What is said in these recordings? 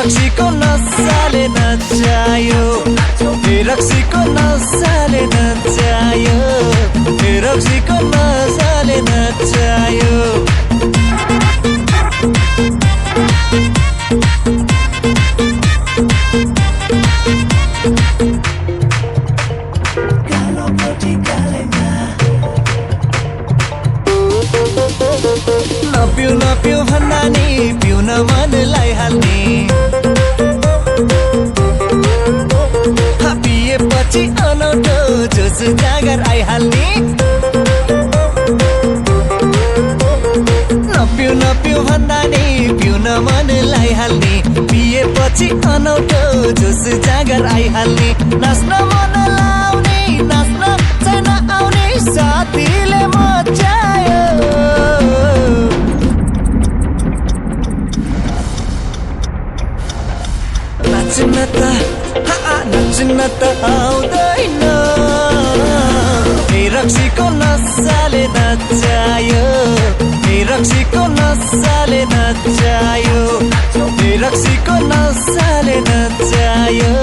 रक्सीको नसाले नचायो रक्सीको नसाले नचायो रक्सीको नसाले नचायो नपिउ भन्दा नि पिउन मनलाई हाल्ने पिएपछि अनौठो जोस जागर आइहाल्ने नपिउ भन्दा नि पिउन मनलाई हाल्ने पिएपछि अनौठो जोस जागर आइहाल्ने नाच्न मन लाउने नाच्न छैन आउने साथीले मचायो नाच्न त आउँदैन रक्सीको नसाले नचायो रक्सीको नसाले नचायो रक्सीको नसाले नचायो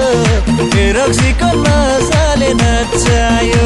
रक्सीको नसाले नचायो